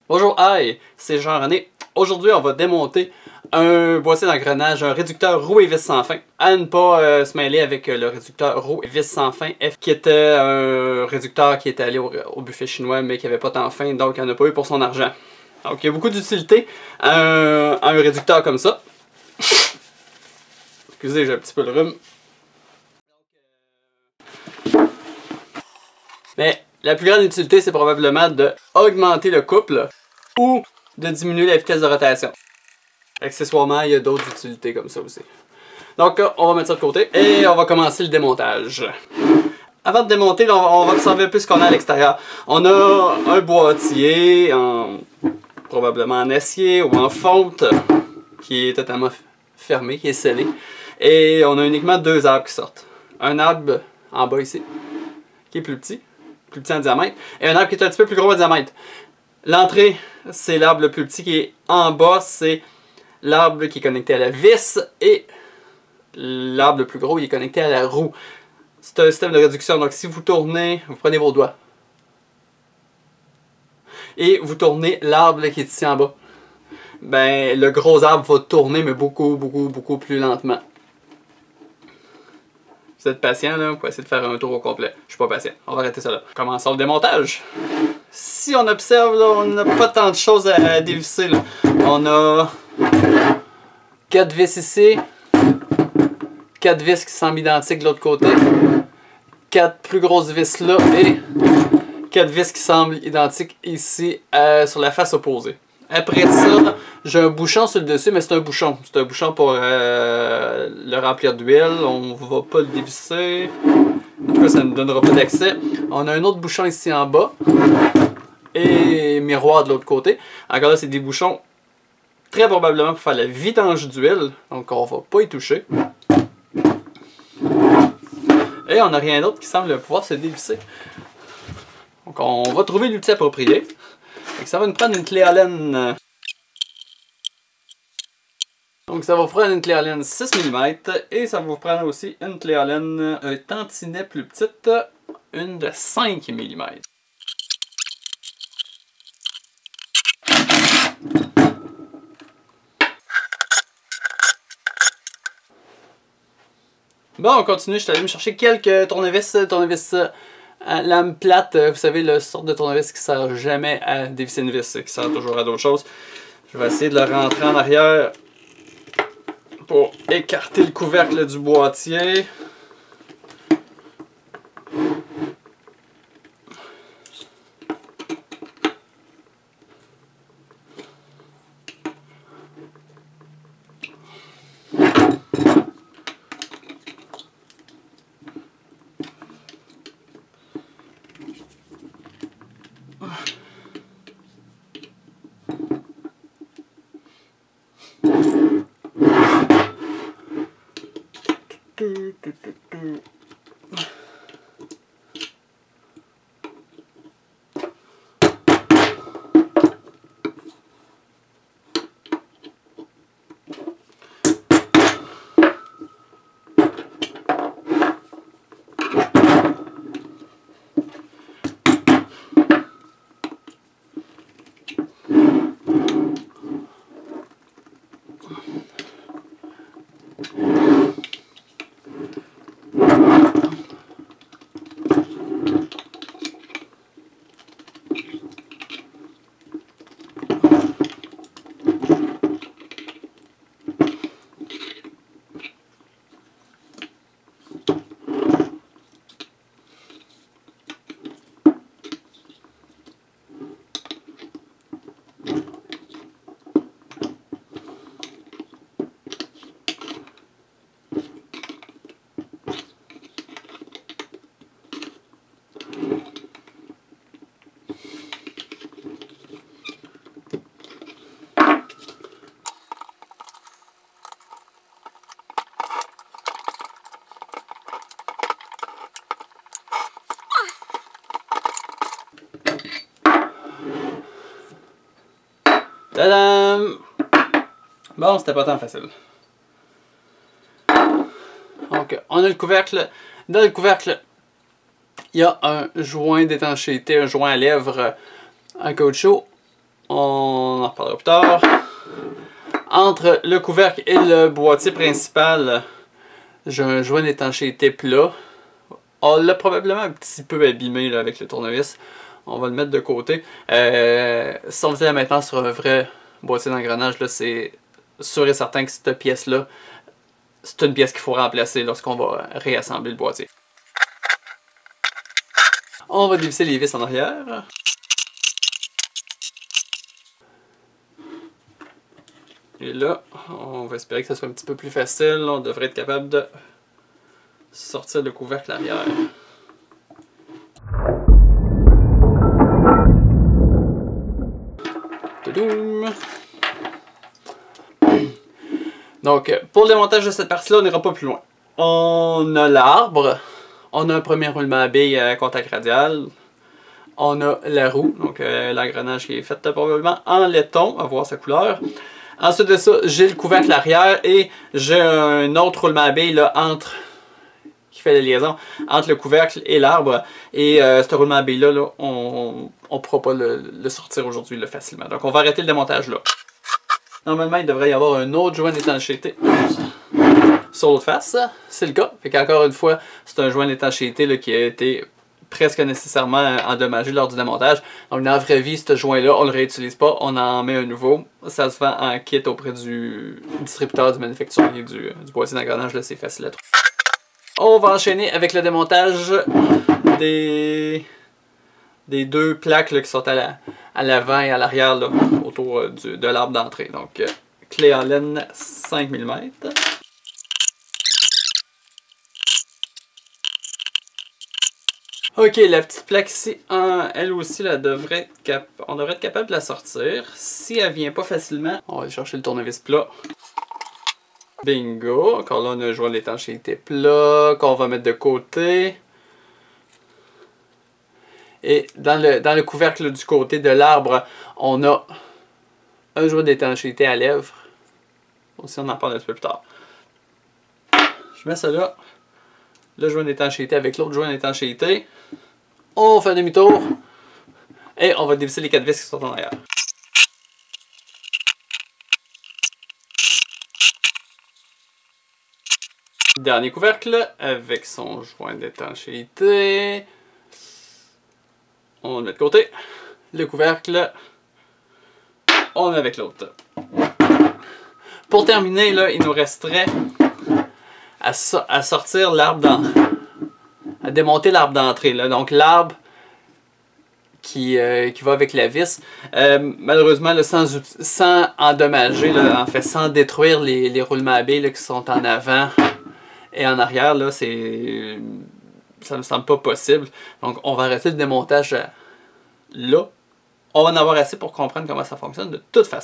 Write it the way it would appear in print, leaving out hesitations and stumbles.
Bonjour, hi, c'est Jean-René. Aujourd'hui, on va démonter un boîtier d'engrenage, un réducteur roue et vis sans fin. À ne pas se mêler avec le réducteur roue et vis sans fin, qui était un réducteur qui était allé au buffet chinois, mais qui n'avait pas tant fin, donc il n'en a pas eu pour son argent. Donc il y a beaucoup d'utilité à un réducteur comme ça. Excusez, j'ai un petit peu le rhume. Mais la plus grande utilité, c'est probablement d'augmenter le couple ou de diminuer la vitesse de rotation. Accessoirement, il y a d'autres utilités comme ça aussi. Donc, on va mettre ça de côté et on va commencer le démontage. Avant de démonter, on va observer un peu ce qu'on a à l'extérieur. On a un boîtier, probablement en acier ou en fonte, qui est totalement fermé, qui est scellé. Et on a uniquement deux arbres qui sortent. Un arbre en bas ici, qui est plus petit en diamètre, et un arbre qui est un petit peu plus gros en diamètre. L'entrée, c'est l'arbre le plus petit qui est en bas, c'est l'arbre qui est connecté à la vis, et l'arbre le plus gros, il est connecté à la roue. C'est un système de réduction, donc si vous tournez, vous prenez vos doigts, et vous tournez l'arbre qui est ici en bas, ben le gros arbre va tourner, mais beaucoup plus lentement. Vous êtes patient là, pour essayer de faire un tour au complet. Je suis pas patient. On va arrêter ça là. Commençons le démontage. Si on observe, là, on n'a pas tant de choses à dévisser. Là. On a 4 vis ici, 4 vis qui semblent identiques de l'autre côté, 4 plus grosses vis là et 4 vis qui semblent identiques ici sur la face opposée. Après ça, j'ai un bouchon sur le dessus, mais c'est un bouchon. C'est un bouchon pour le remplir d'huile. On va pas le dévisser. En tout cas, ça ne nous donnera pas d'accès. On a un autre bouchon ici en bas. Et miroir de l'autre côté. Encore là, c'est des bouchons très probablement pour faire la vidange d'huile. Donc, on va pas y toucher. Et on n'a rien d'autre qui semble pouvoir se dévisser. Donc, on va trouver l'outil approprié. Donc ça va nous prendre une clé Allen. Donc ça va vous prendre une clé Allen 6 mm et ça va vous prendre aussi une clé Allen un tantinet plus petite, une de 5 mm. Bon, on continue, je suis allé me chercher quelques tournevis lame plate, vous savez, le sort de tournevis qui sert jamais à dévisser une vis, qui sert toujours à d'autres choses. Je vais essayer de le rentrer en arrière pour écarter le couvercle du boîtier. Tadam! Bon, c'était pas tant facile. Donc, on a le couvercle. Dans le couvercle, il y a un joint d'étanchéité, un joint à lèvres en caoutchouc. On en reparlera plus tard. Entre le couvercle et le boîtier principal, j'ai un joint d'étanchéité plat. On l'a probablement un petit peu abîmé là, avec le tournevis. On va le mettre de côté. Si on faisait la maintenance sur un vrai boîtier d'engrenage, c'est sûr et certain que cette pièce-là, c'est une pièce qu'il faut remplacer lorsqu'on va réassembler le boîtier. On va dévisser les vis en arrière. Et là, on va espérer que ça soit un petit peu plus facile. On devrait être capable de sortir le couvercle arrière. Toudoum. Donc, pour le démontage de cette partie-là, on n'ira pas plus loin. On a l'arbre. On a un premier roulement à billes à contact radial. On a la roue, donc l'engrenage qui est fait probablement en laiton, à voir sa couleur. Ensuite de ça, j'ai le couvercle arrière et j'ai un autre roulement à billes là, qui fait la liaison entre le couvercle et l'arbre. Et ce roulement à billes là, on ne pourra pas le sortir aujourd'hui facilement. Donc on va arrêter le démontage là. Normalement, il devrait y avoir un autre joint d'étanchéité sur l'autre face. C'est le cas. Fait qu'encore une fois, c'est un joint d'étanchéité qui a été presque nécessairement endommagé lors du démontage. Donc dans la vraie vie, ce joint-là, on ne le réutilise pas, on en met un nouveau. Ça se vend en kit auprès du distributeur, du manufacturier du boîtier d'engrenage, là c'est facile à trouver. On va enchaîner avec le démontage des deux plaques là, qui sont à l'avant et à l'arrière autour de l'arbre d'entrée. Donc clé en laine 5 mm. Ok, la petite plaque ici, elle aussi, on devrait être capable de la sortir. Si elle vient pas facilement, on va aller chercher le tournevis plat. Bingo! Encore là, on a un joint d'étanchéité plat qu'on va mettre de côté. Et dans le couvercle du côté de l'arbre, on a un joint d'étanchéité à lèvres. Aussi, on en parle un petit peu plus tard. Je mets ça là. Le joint d'étanchéité avec l'autre joint d'étanchéité. On fait un demi-tour. Et on va dévisser les 4 vis qui sont en arrière. Dernier couvercle avec son joint d'étanchéité. On le met de côté. Le couvercle, on le met avec l'autre. Pour terminer, là, il nous resterait à sortir l'arbre à démonter l'arbre d'entrée. Donc l'arbre qui va avec la vis. Malheureusement, là, sans endommager, là, en fait, sans détruire les roulements à billes là, qui sont en avant et en arrière, là, ça ne me semble pas possible. Donc on va arrêter le démontage là. On va en avoir assez pour comprendre comment ça fonctionne de toute façon.